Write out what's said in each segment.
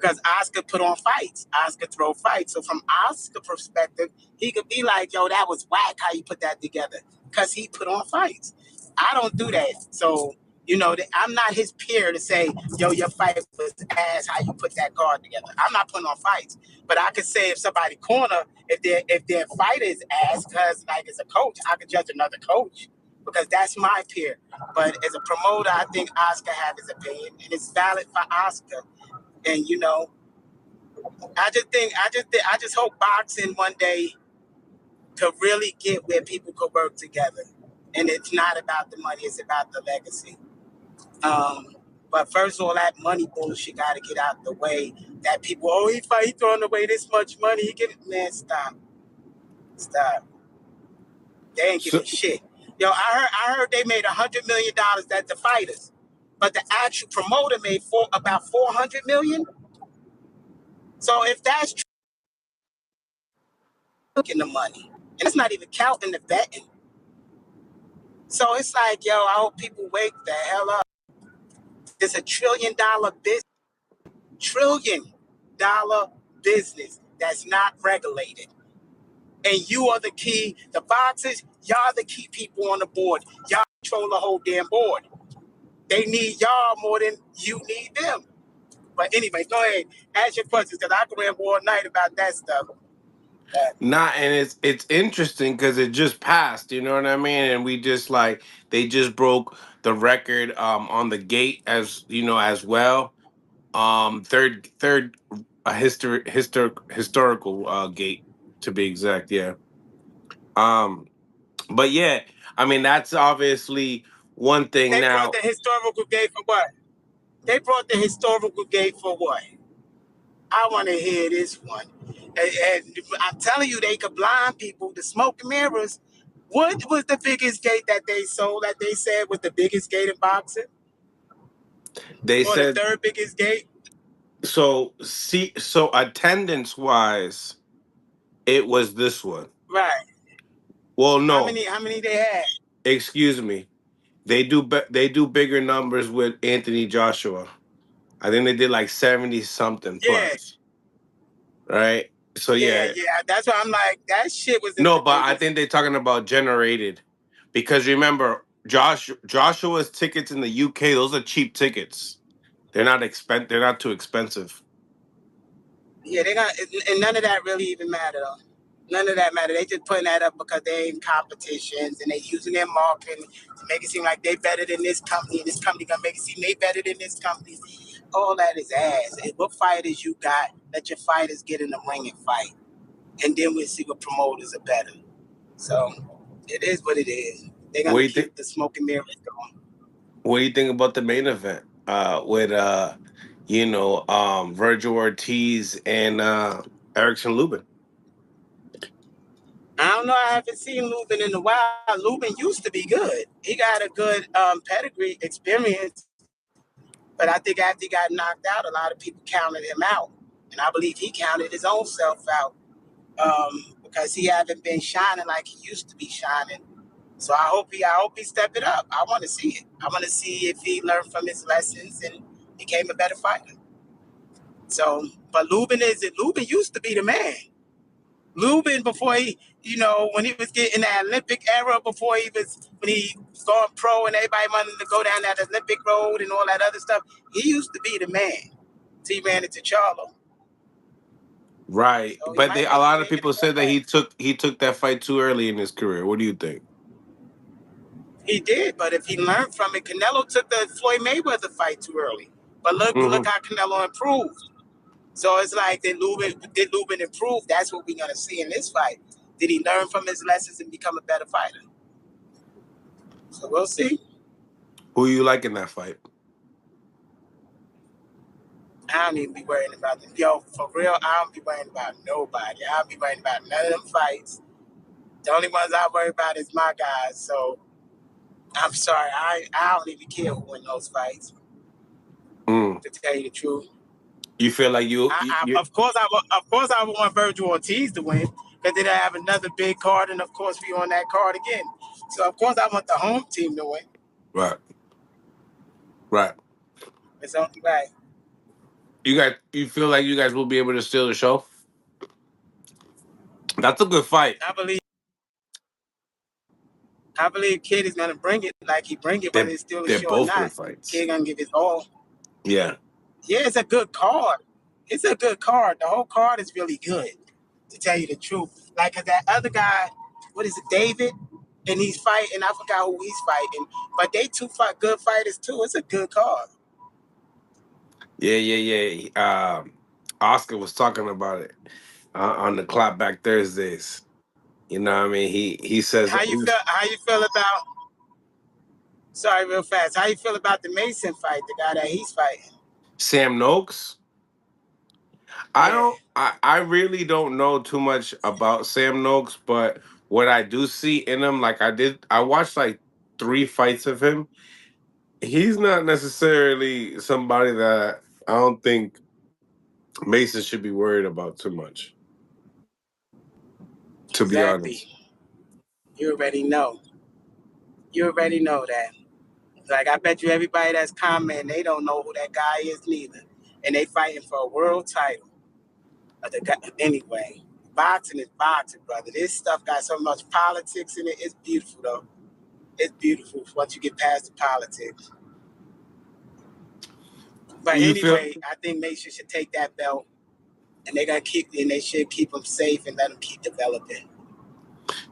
because Oscar put on fights. Oscar throw fights. So from Oscar's perspective, he could be like, yo, that was whack how you put that together, because he put on fights. I don't do that. So, I'm not his peer to say, yo, your fight was ass, how you put that card together. I'm not putting on fights. But I could say if somebody corner, if their fighter is ass, because like as a coach, I could judge another coach because that's my peer. But as a promoter, I think Oscar has his opinion, and it's valid for Oscar. And I just hope boxing one day could really get where people could work together. And it's not about the money, it's about the legacy. But first all that money bullshit got to get out the way. That people, he throwing away this much money. Man, stop. They ain't giving shit. Yo, I heard they made $100 million. That's the fighters, but the actual promoter made about $400 million. So if that's true, looking the money, and it's not even counting the betting. So it's like, yo, I hope people wake the hell up. It's $1 trillion business. $1 trillion business that's not regulated. And you are the key. The boxers, y'all the key people on the board. Y'all control the whole damn board. They need y'all more than you need them. But anyway, go ahead. Ask your questions, because I can ramble all night about that stuff. And it's interesting because it just passed, you know what I mean? And we just they just broke the record on the gate as well. Third historical gate, to be exact, yeah. But yeah, I mean that's obviously one thing. They now brought the historical gate for what? They brought the historical gate for what? I want to hear this one. And I'm telling you, they could blind people. The smoke and mirrors. What was the biggest gate that they sold that they said was the biggest gate in boxing? They or said the third biggest gate? so attendance wise, it was this one. Right. Well, no. How many they had? Excuse me. They do bigger numbers with Anthony Joshua. I think they did like 70 something plus. Right? So yeah. That's why I'm like, that shit was No, but I think they're talking about generated. Because remember, Joshua's tickets in the UK, those are cheap tickets. They're not too expensive. Yeah, they got, and none of that really even matter though. None of that matter. They just putting that up because they in competitions and they using their marketing to make it seem like they better than this company, and this company gonna make it seem they better than this company. All that is ass. And what fighters you got? Let your fighters get in the ring and fight, and then we'll see what promoters are better. So it is what it is. They're gonna keep the smoke and mirrors going. What do you think about the main event? With Virgil Ortiz and Erickson Luben. I don't know. I haven't seen Luben in a while. Luben used to be good. He got a good pedigree experience. But I think after he got knocked out, a lot of people counted him out. And I believe he counted his own self out because he haven't been shining like he used to be shining. So I hope he step it up. I want to see it. I want to see if he learned from his lessons and became a better fighter. So, but Luben used to be the man. Luben, before he, when he was getting that Olympic era, when he was going pro and everybody wanted to go down that Olympic road and all that other stuff, he used to be the man. So he ran into Charlo. Right, so but a lot of people said that he took that fight too early in his career. What do you think? He did, but if he learned from it, Canelo took the Floyd Mayweather fight too early. But look how Canelo improved. So it's like, did Luben improve? That's what we're going to see in this fight. Did he learn from his lessons and become a better fighter? So we'll see. Who you like in that fight? I don't even be worrying about them. Yo, for real, I don't be worrying about nobody. I don't be worrying about none of them fights. The only ones I worry about is my guys. So I'm sorry. I don't even care who wins those fights. To tell you the truth. You feel like you? Of course, I would want Virgil Ortiz to win because then I have another big card, and of course, we on that card again. So of course, I want the home team to win. Right. It's only right. You feel like you guys will be able to steal the show? That's a good fight. I believe Kid is gonna bring it like he bring it, whether They're it's still a they're show or both not. good fights. Kid gonna give his all. Yeah. Yeah, it's a good card. It's a good card. The whole card is really good, to tell you the truth. Like, 'cause that other guy, what is it, David? And he's fighting. I forgot who he's fighting, but they two good fighters too. It's a good card. Yeah. Oscar was talking about it on the Clapback Thursdays. You know what I mean? He says How you feel? How you feel about? Sorry, real fast. How you feel about the Mason fight? The guy that he's fighting. Sam Noakes. Yeah. I really don't know too much about Sam Noakes, but what I do see in him, like I watched like 3 fights of him. He's not necessarily somebody that I don't think Mason should be worried about too much, to be honest. Exactly. You already know. You already know that. Like, I bet you everybody that's commenting, they don't know who that guy is neither, and they fighting for a world title. Anyway, boxing is boxing, brother. This stuff got so much politics in it. It's beautiful though. It's beautiful once you get past the politics. But You feel anyway, I think Mason should take that belt, and they should keep him safe and let him keep developing.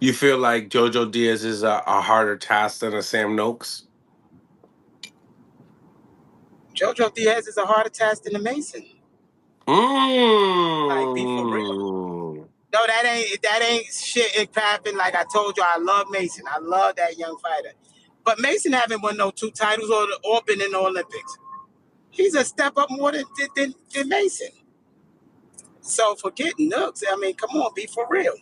you feel like JoJo Diaz is a harder task than a Sam Noakes? JoJo Diaz is a harder task than the Mason. Like, be for real. Mm. No, that ain't shit. It happened. Like I told you, I love Mason. I love that young fighter. But Mason haven't won no 2 titles or been in the Olympics. He's a step up more than Mason. So forget Nooks. I mean, come on, be for real.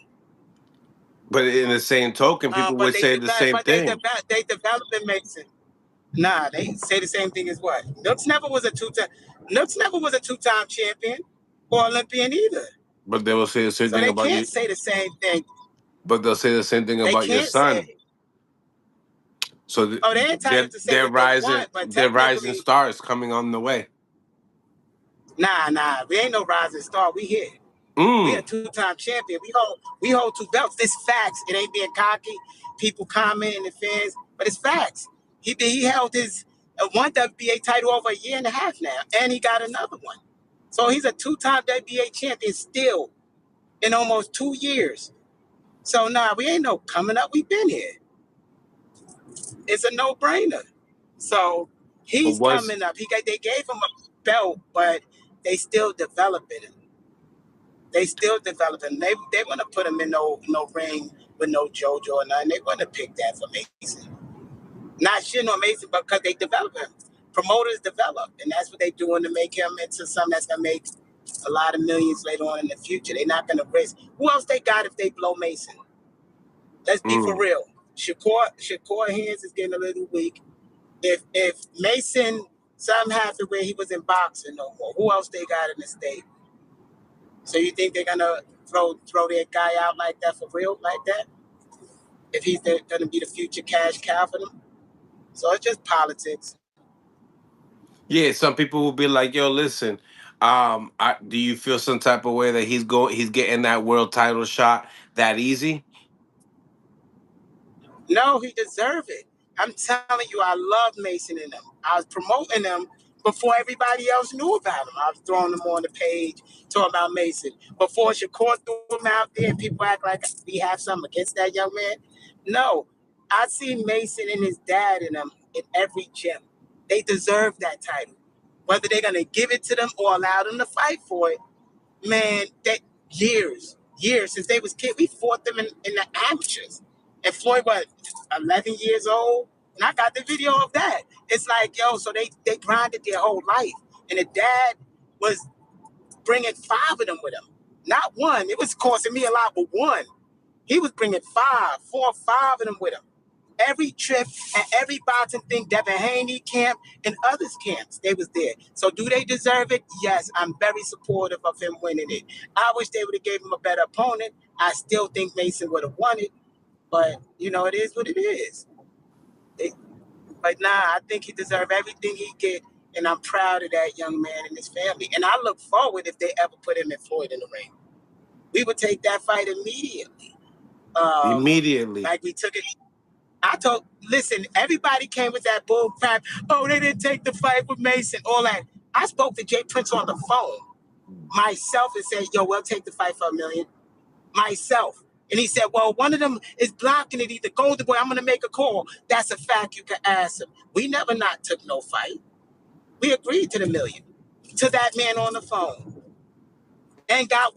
But in the same token, people But would say the same thing. they developed in Mason. Nah, they say the same thing as what? Nooks never was a 2-time. Nooks never was a 2-time champion or Olympian either. But they will say the same So thing they about can't you. say the same thing. But they'll say the same thing They about your can't say son. it. So Oh, they're entitled to say they're what they want, but rising technically, stars coming on the way. nah, we ain't no rising star. We here. We a Mm. 2-time champion. We hold 2 belts. This facts. It ain't being cocky. People commenting and fans, but it's facts. He held his 1 WBA title over a year and a half now, and he got another one. So he's a 2-time WBA champion still in almost 2 years. So nah, we ain't no coming up. We been here. It's a no brainer. So But he's was coming up. They gave him a belt, but they still developing him. They still developing. They want to put him in no ring with no JoJo or nothing. They want to pick that for Mason. Not shitting on Mason, but because they develop him. Promoters develop, and that's what they doing to make him into something that's gonna make a lot of millions later on in the future. They're not gonna risk. Who else they got if they blow Mason? Let's be for mm. real. Shakur hands is getting a little weak. If Mason something happened where he was in boxing no more, who else they got in the state? So you think they're gonna throw their guy out like that for real, like that? If he's gonna be the future cash cow for them? So it's just politics. Yeah, some people will be like, "Yo, listen, do you feel some type of way that he's getting that world title shot that easy?" No, he deserved it. I'm telling you, I love Mason and them. I was promoting them before everybody else knew about him. I was throwing them on the page, talking about Mason. Before Shakur threw him out there, and people act like we have something against that young man. No, I see Mason and his dad in them in every gym. They deserve that title. Whether they're gonna give it to them or allow them to fight for it, man, that years since they was kids. We fought them in the amateurs. And Floyd was 11 years old, and I got the video of that. It's like, yo, so they grinded their whole life, and the dad was bringing 5 of them with him, not one. It was costing me a lot, but one. He was bringing 4 or 5 of them with him. Every trip and every boxing thing, Devin Haney camp and others camps, they was there. So do they deserve it? Yes, I'm very supportive of him winning it. I wish they would have gave him a better opponent. I still think Mason would have won it, but it is what it is. But nah, I think he deserves everything he get. And I'm proud of that young man and his family. And I look forward if they ever put him and Floyd in the ring. We would take that fight immediately. Immediately. Like we took it. Listen, everybody came with that bull crap. Oh, they didn't take the fight with Mason, all that. I spoke to Jay Prince on the phone myself and said, yo, we'll take the fight for $1 million. Myself. And he said, well, one of them is blocking it, either Golden Boy, I'm going to make a call. That's a fact, you can ask him. We never not took no fight. We agreed to the $1 million, to that man on the phone, and got